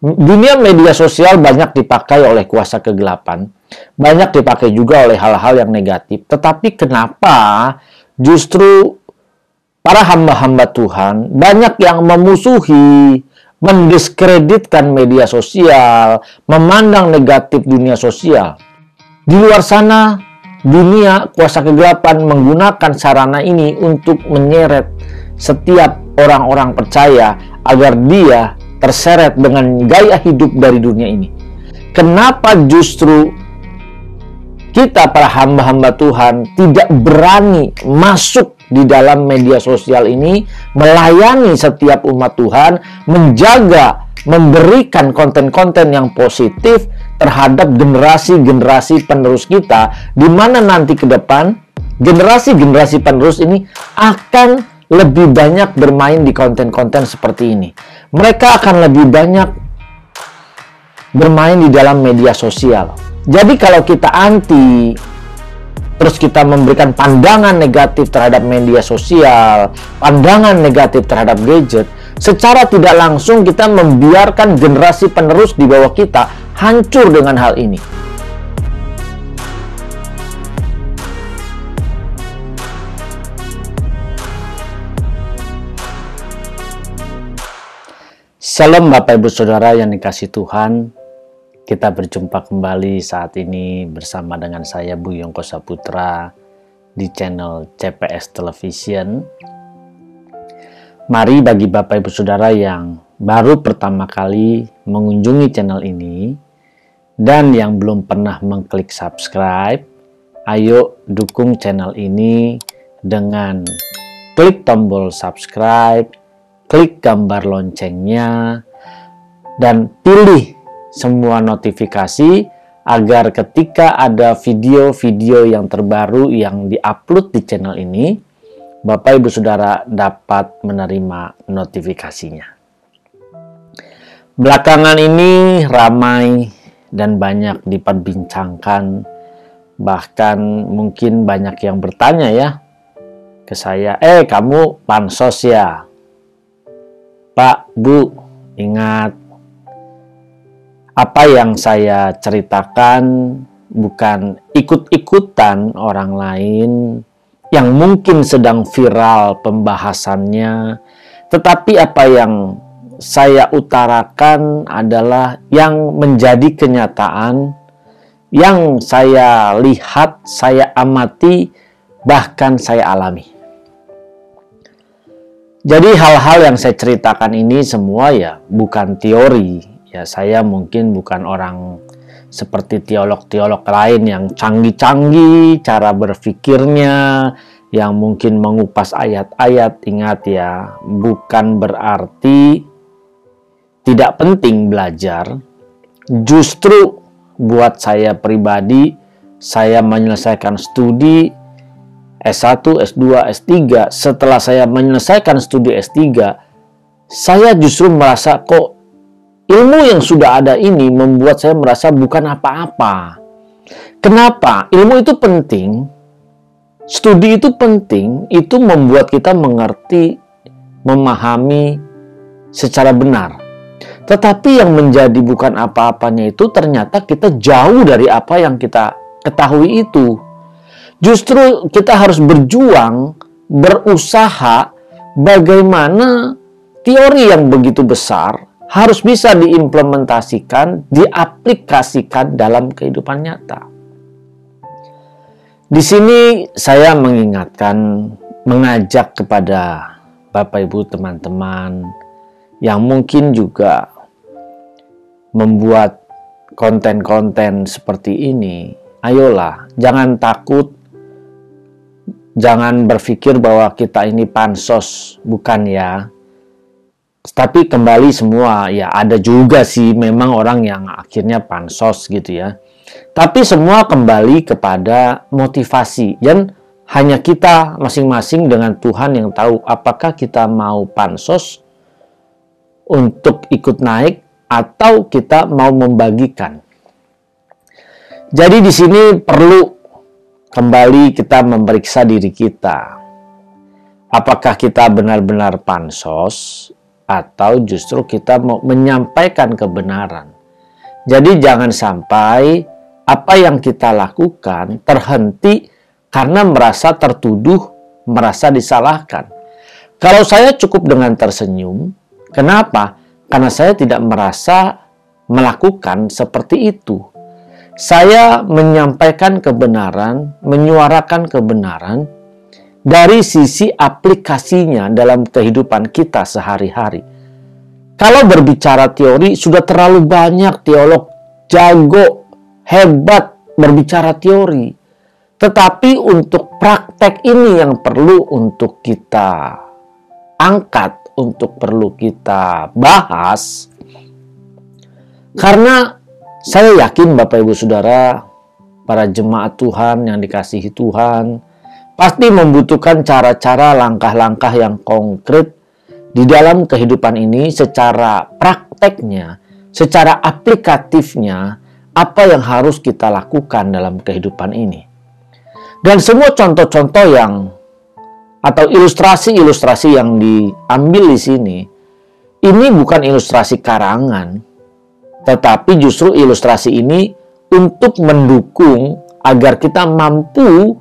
Dunia media sosial banyak dipakai oleh kuasa kegelapan, banyak dipakai juga oleh hal-hal yang negatif. Tetapi kenapa justru para hamba-hamba Tuhan banyak yang memusuhi, mendiskreditkan media sosial, memandang negatif dunia sosial? Di luar sana, dunia kuasa kegelapan menggunakan sarana ini untuk menyeret setiap orang-orang percaya agar dia terseret dengan gaya hidup dari dunia ini. Kenapa justru kita para hamba-hamba Tuhan tidak berani masuk di dalam media sosial ini, melayani setiap umat Tuhan, menjaga, memberikan konten-konten yang positif terhadap generasi-generasi penerus kita, di mana nanti ke depan generasi-generasi penerus ini akan lebih banyak bermain di konten-konten seperti ini. Mereka akan lebih banyak bermain di dalam media sosial. Jadi kalau kita anti, terus kita memberikan pandangan negatif terhadap media sosial, pandangan negatif terhadap gadget, secara tidak langsung kita membiarkan generasi penerus di bawah kita hancur dengan hal ini. Shalom Bapak Ibu Saudara yang dikasihi Tuhan. Kita berjumpa kembali saat ini bersama dengan saya Bu Yongko Saputra di channel CPS Television. Mari bagi Bapak Ibu Saudara yang baru pertama kali mengunjungi channel ini dan yang belum pernah mengklik subscribe, ayo dukung channel ini dengan klik tombol subscribe, klik gambar loncengnya, dan pilih semua notifikasi agar ketika ada video-video yang terbaru yang diupload di channel ini, Bapak Ibu Saudara dapat menerima notifikasinya. Belakangan ini ramai dan banyak diperbincangkan, bahkan mungkin banyak yang bertanya ya ke saya, kamu pansos ya? Pak, Bu, ingat, apa yang saya ceritakan bukan ikut-ikutan orang lain yang mungkin sedang viral pembahasannya, tetapi apa yang saya utarakan adalah yang menjadi kenyataan, yang saya lihat, saya amati, bahkan saya alami. Jadi hal-hal yang saya ceritakan ini semua ya bukan teori. Ya saya mungkin bukan orang seperti teolog-teolog lain yang canggih-canggih cara berpikirnya, yang mungkin mengupas ayat-ayat. Ingat ya, bukan berarti tidak penting belajar. Justru buat saya pribadi, saya menyelesaikan studi S1, S2, S3, setelah saya menyelesaikan studi S3, saya justru merasa kok ilmu yang sudah ada ini membuat saya merasa bukan apa-apa. Kenapa? Ilmu itu penting, studi itu penting, itu membuat kita mengerti, memahami secara benar. Tetapi yang menjadi bukan apa-apanya itu ternyata kita jauh dari apa yang kita ketahui itu. Justru kita harus berjuang, berusaha bagaimana teori yang begitu besar harus bisa diimplementasikan, diaplikasikan dalam kehidupan nyata. Di sini saya mengingatkan, mengajak kepada Bapak Ibu teman-teman yang mungkin juga membuat konten-konten seperti ini. Ayolah, jangan takut. Jangan berpikir bahwa kita ini pansos, bukan ya. Tapi kembali semua, ya ada juga sih memang orang yang akhirnya pansos gitu ya. Tapi semua kembali kepada motivasi. Dan hanya kita masing-masing dengan Tuhan yang tahu apakah kita mau pansos untuk ikut naik atau kita mau membagikan. Jadi di sini perlu kembali kita memeriksa diri kita. Apakah kita benar-benar pansos atau justru kita mau menyampaikan kebenaran. Jadi jangan sampai apa yang kita lakukan terhenti karena merasa tertuduh, merasa disalahkan. Kalau saya cukup dengan tersenyum, kenapa? Karena saya tidak merasa melakukan seperti itu. Saya menyampaikan kebenaran, menyuarakan kebenaran dari sisi aplikasinya dalam kehidupan kita sehari-hari. Kalau berbicara teori, sudah terlalu banyak teolog jago, hebat berbicara teori. Tetapi untuk praktek ini yang perlu untuk kita angkat, untuk perlu kita bahas. Karena saya yakin Bapak Ibu Saudara, para jemaat Tuhan yang dikasihi Tuhan, pasti membutuhkan cara-cara, langkah-langkah yang konkret di dalam kehidupan ini secara prakteknya, secara aplikatifnya, apa yang harus kita lakukan dalam kehidupan ini. Dan semua contoh-contoh yang atau ilustrasi-ilustrasi yang diambil di sini, ini bukan ilustrasi karangan, tetapi justru ilustrasi ini untuk mendukung agar kita mampu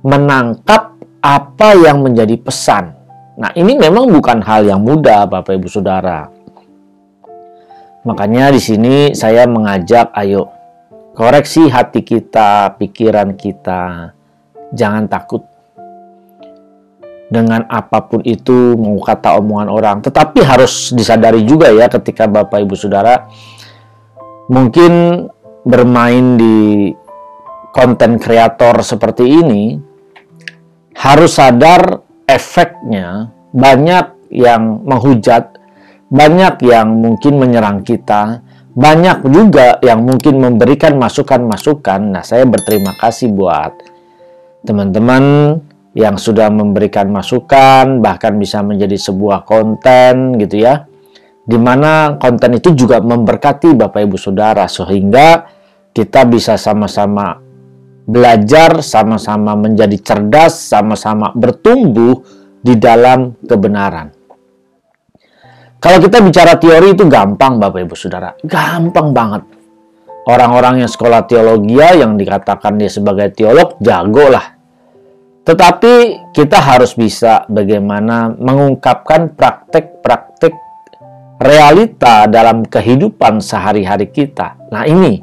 menangkap apa yang menjadi pesan. Nah, ini memang bukan hal yang mudah, Bapak Ibu Saudara. Makanya di sini saya mengajak, ayo koreksi hati kita, pikiran kita. Jangan takut dengan apapun itu, mau kata omongan orang. Tetapi harus disadari juga ya, ketika Bapak Ibu Saudara mungkin bermain di konten kreator seperti ini, harus sadar efeknya. Banyak yang menghujat, banyak yang mungkin menyerang kita, banyak juga yang mungkin memberikan masukan-masukan. Nah, saya berterima kasih buat teman-teman yang sudah memberikan masukan, bahkan bisa menjadi sebuah konten gitu ya, dimana konten itu juga memberkati Bapak Ibu Saudara, sehingga kita bisa sama-sama belajar, sama-sama menjadi cerdas, sama-sama bertumbuh di dalam kebenaran. Kalau kita bicara teori itu gampang Bapak Ibu Saudara, gampang banget. Orang-orang yang sekolah teologi yang dikatakan dia sebagai teolog, jago lah. Tetapi kita harus bisa bagaimana mengungkapkan praktek-praktek realita dalam kehidupan sehari-hari kita. Nah ini,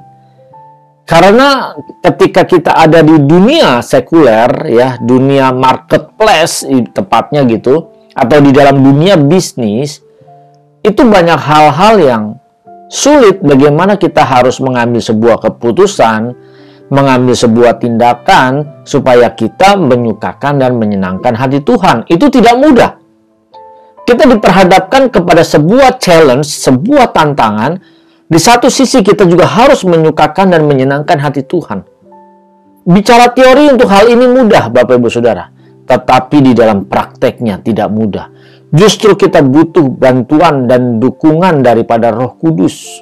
karena ketika kita ada di dunia sekuler, ya, dunia marketplace tepatnya gitu, atau di dalam dunia bisnis, itu banyak hal-hal yang sulit bagaimana kita harus mengambil sebuah keputusan, mengambil sebuah tindakan supaya kita menyukakan dan menyenangkan hati Tuhan. Itu tidak mudah. Kita diperhadapkan kepada sebuah challenge, sebuah tantangan. Di satu sisi kita juga harus menyukakan dan menyenangkan hati Tuhan. Bicara teori untuk hal ini mudah Bapak Ibu Saudara, tetapi di dalam prakteknya tidak mudah. Justru kita butuh bantuan dan dukungan daripada Roh Kudus.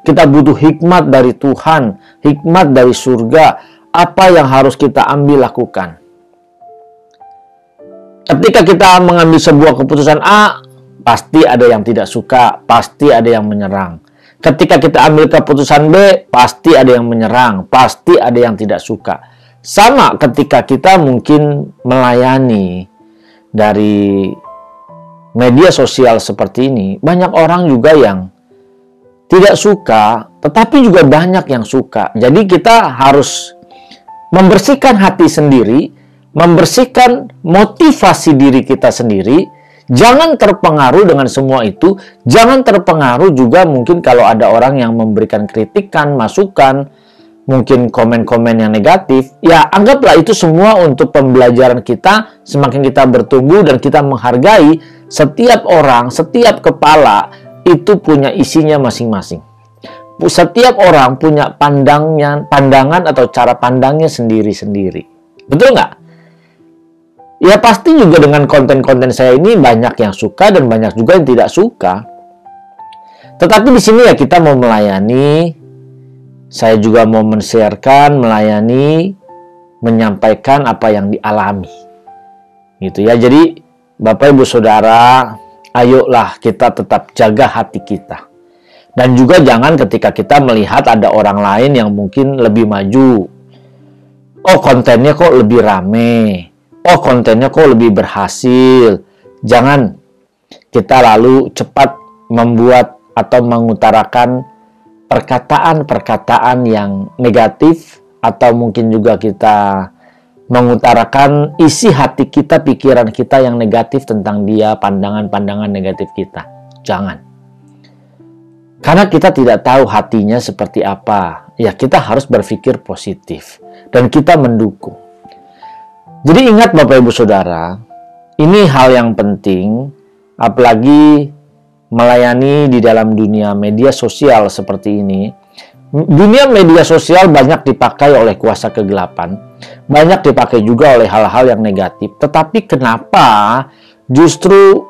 Kita butuh hikmat dari Tuhan, hikmat dari surga, apa yang harus kita ambil lakukan. Ketika kita mengambil sebuah keputusan A, pasti ada yang tidak suka, pasti ada yang menyerang. Ketika kita ambil keputusan B, pasti ada yang menyerang, pasti ada yang tidak suka. Sama ketika kita mungkin melayani dari media sosial seperti ini, banyak orang juga yang tidak suka, tetapi juga banyak yang suka. Jadi kita harus membersihkan hati sendiri, membersihkan motivasi diri kita sendiri. Jangan terpengaruh dengan semua itu. Jangan terpengaruh juga mungkin kalau ada orang yang memberikan kritikan, masukan, mungkin komen-komen yang negatif. Ya, anggaplah itu semua untuk pembelajaran kita. Semakin kita bertumbuh dan kita menghargai setiap orang, setiap kepala itu punya isinya masing-masing. Setiap orang punya pandangan atau cara pandangnya sendiri-sendiri. Betul nggak? Ya pasti juga dengan konten-konten saya ini banyak yang suka dan banyak juga yang tidak suka. Tetapi di sini ya kita mau melayani, saya juga mau men-sharekan, melayani, menyampaikan apa yang dialami. Gitu ya. Jadi Bapak Ibu Saudara, ayolah kita tetap jaga hati kita. Dan juga jangan ketika kita melihat ada orang lain yang mungkin lebih maju. Oh, kontennya kok lebih rame. Oh, kontennya kok lebih berhasil. Jangan kita lalu cepat membuat atau mengutarakan perkataan-perkataan yang negatif, atau mungkin juga kita mengutarakan isi hati kita, pikiran kita yang negatif tentang dia, pandangan-pandangan negatif kita. Jangan. Karena kita tidak tahu hatinya seperti apa. Ya, kita harus berpikir positif. Dan kita mendukung. Jadi ingat Bapak Ibu Saudara, ini hal yang penting, apalagi melayani di dalam dunia media sosial seperti ini. Dunia media sosial banyak dipakai oleh kuasa kegelapan. Banyak dipakai juga oleh hal-hal yang negatif. Tetapi kenapa justru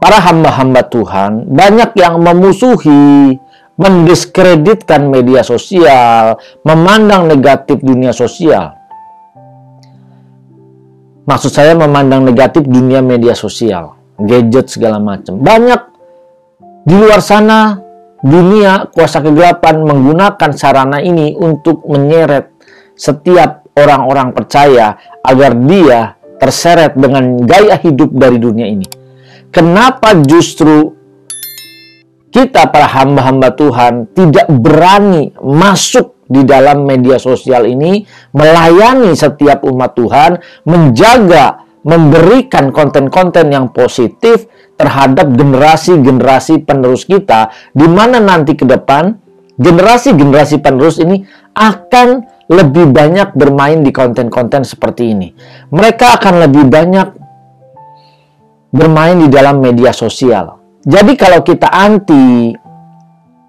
para hamba-hamba Tuhan banyak yang memusuhi, mendiskreditkan media sosial, memandang negatif dunia sosial? Maksud saya memandang negatif dunia media sosial, gadget segala macam. Banyak di luar sana dunia kuasa kegelapan menggunakan sarana ini untuk menyeret setiap orang-orang percaya agar dia terseret dengan gaya hidup dari dunia ini. Kenapa justru kita para hamba-hamba Tuhan tidak berani masuk di dalam media sosial ini, melayani setiap umat Tuhan, menjaga, memberikan konten-konten yang positif terhadap generasi-generasi penerus kita, di mana nanti ke depan generasi-generasi penerus ini akan lebih banyak bermain di konten-konten seperti ini. Mereka akan lebih banyak bermain di dalam media sosial. Jadi kalau kita anti,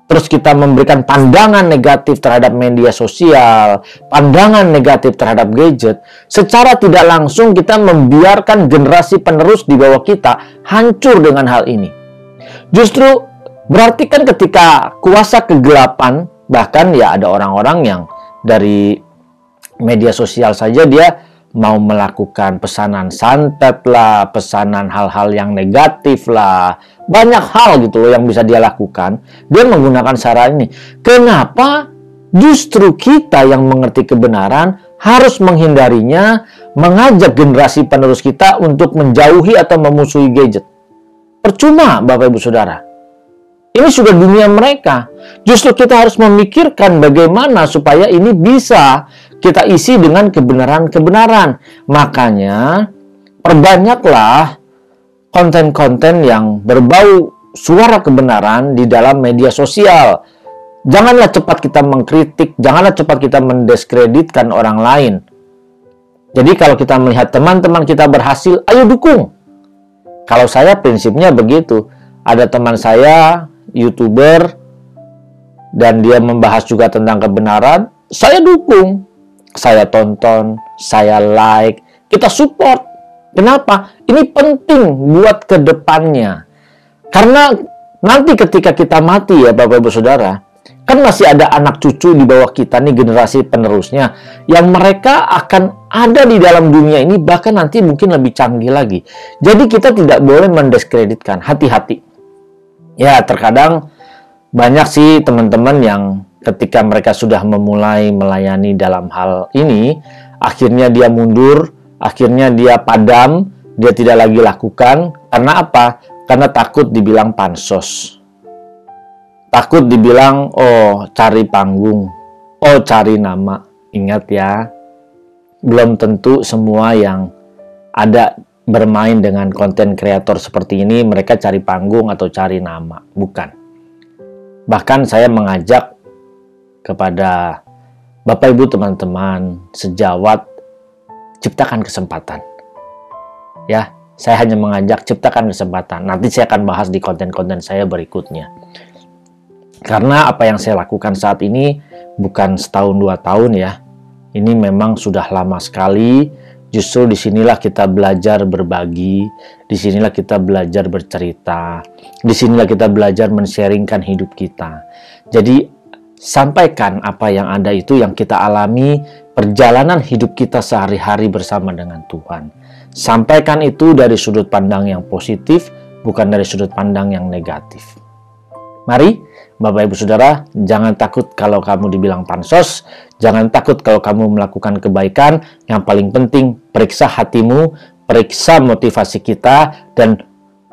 terus kita memberikan pandangan negatif terhadap media sosial, pandangan negatif terhadap gadget, secara tidak langsung kita membiarkan generasi penerus di bawah kita hancur dengan hal ini. Justru berarti kan ketika kuasa kegelapan, bahkan ya ada orang-orang yang dari media sosial saja dia mau melakukan pesanan santet lah, pesanan hal-hal yang negatif lah. Banyak hal gitu loh yang bisa dia lakukan. Dia menggunakan cara ini. Kenapa justru kita yang mengerti kebenaran harus menghindarinya, mengajak generasi penerus kita untuk menjauhi atau memusuhi gadget? Percuma Bapak Ibu Saudara. Ini sudah dunia mereka. Justru kita harus memikirkan bagaimana supaya ini bisa kita isi dengan kebenaran-kebenaran. Makanya, perbanyaklah konten-konten yang berbau suara kebenaran di dalam media sosial. Janganlah cepat kita mengkritik, janganlah cepat kita mendiskreditkan orang lain. Jadi kalau kita melihat teman-teman kita berhasil, ayo dukung. Kalau saya prinsipnya begitu. Ada teman saya, YouTuber, dan dia membahas juga tentang kebenaran, saya dukung. Saya tonton, saya like, kita support. Kenapa? Ini penting buat ke depannya. Karena nanti ketika kita mati ya Bapak Ibu Saudara, kan masih ada anak cucu di bawah kita nih, generasi penerusnya, yang mereka akan ada di dalam dunia ini, bahkan nanti mungkin lebih canggih lagi. Jadi kita tidak boleh mendiskreditkan, hati-hati. Ya, terkadang banyak sih teman-teman yang ketika mereka sudah memulai melayani dalam hal ini, akhirnya dia mundur, akhirnya dia padam, dia tidak lagi lakukan. Karena apa? Karena takut dibilang pansos. Takut dibilang, oh cari panggung, oh cari nama. Ingat ya, belum tentu semua yang ada bermain dengan konten kreator seperti ini, mereka cari panggung atau cari nama. Bukan. Bahkan saya mengajak kepada Bapak Ibu teman-teman sejawat, ciptakan kesempatan. Ya, saya hanya mengajak ciptakan kesempatan. Nanti saya akan bahas di konten-konten saya berikutnya. Karena apa yang saya lakukan saat ini bukan setahun 2 tahun ya. Ini memang sudah lama sekali. Justru disinilah kita belajar berbagi, disinilah kita belajar bercerita, disinilah kita belajar men-sharingkan hidup kita. Jadi sampaikan apa yang ada itu yang kita alami, perjalanan hidup kita sehari-hari bersama dengan Tuhan. Sampaikan itu dari sudut pandang yang positif, bukan dari sudut pandang yang negatif. Mari, Bapak Ibu Saudara, jangan takut kalau kamu dibilang pansos, jangan takut kalau kamu melakukan kebaikan. Yang paling penting, periksa hatimu, periksa motivasi kita, dan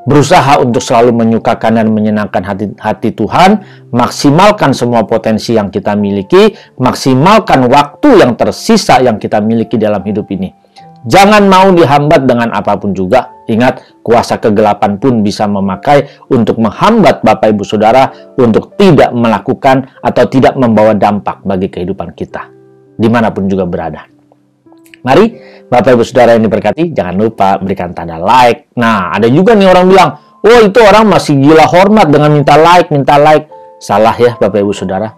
berusaha untuk selalu menyukakan dan menyenangkan hati Tuhan, maksimalkan semua potensi yang kita miliki, maksimalkan waktu yang tersisa yang kita miliki dalam hidup ini. Jangan mau dihambat dengan apapun juga. Ingat, kuasa kegelapan pun bisa memakai untuk menghambat Bapak Ibu Saudara untuk tidak melakukan atau tidak membawa dampak bagi kehidupan kita, dimanapun juga berada. Mari, Bapak Ibu Saudara yang diberkati, jangan lupa berikan tanda like. Nah, ada juga nih orang bilang, oh itu orang masih gila hormat dengan minta like. Salah ya Bapak Ibu Saudara.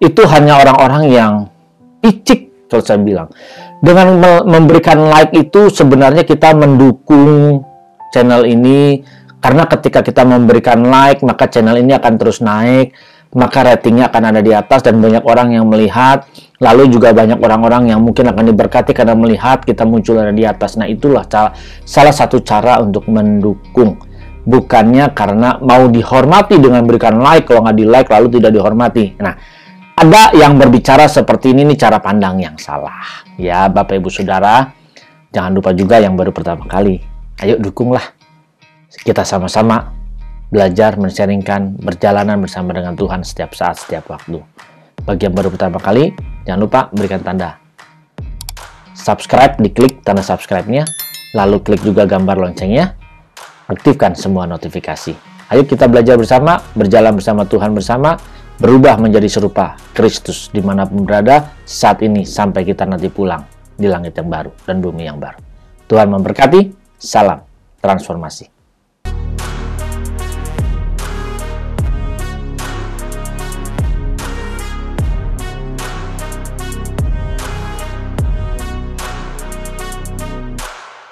Itu hanya orang-orang yang picik, kalau saya bilang. Dengan memberikan like itu sebenarnya kita mendukung channel ini, karena ketika kita memberikan like maka channel ini akan terus naik, maka ratingnya akan ada di atas dan banyak orang yang melihat, lalu juga banyak orang-orang yang mungkin akan diberkati karena melihat kita muncul ada di atas. Nah, itulah salah satu cara untuk mendukung, bukannya karena mau dihormati dengan berikan like, kalau nggak di like lalu tidak dihormati. Nah, ada yang berbicara seperti ini cara pandang yang salah. Ya, Bapak Ibu Saudara, jangan lupa juga yang baru pertama kali. Ayo dukunglah. Kita sama-sama belajar, men-sharingkan, berjalanan bersama dengan Tuhan setiap saat, setiap waktu. Bagi yang baru pertama kali, jangan lupa berikan tanda subscribe, diklik tanda subscribe-nya, lalu klik juga gambar loncengnya, aktifkan semua notifikasi. Ayo kita belajar bersama, berjalan bersama Tuhan bersama, berubah menjadi serupa Kristus dimanapun berada saat ini sampai kita nanti pulang di langit yang baru dan bumi yang baru. Tuhan memberkati, salam transformasi.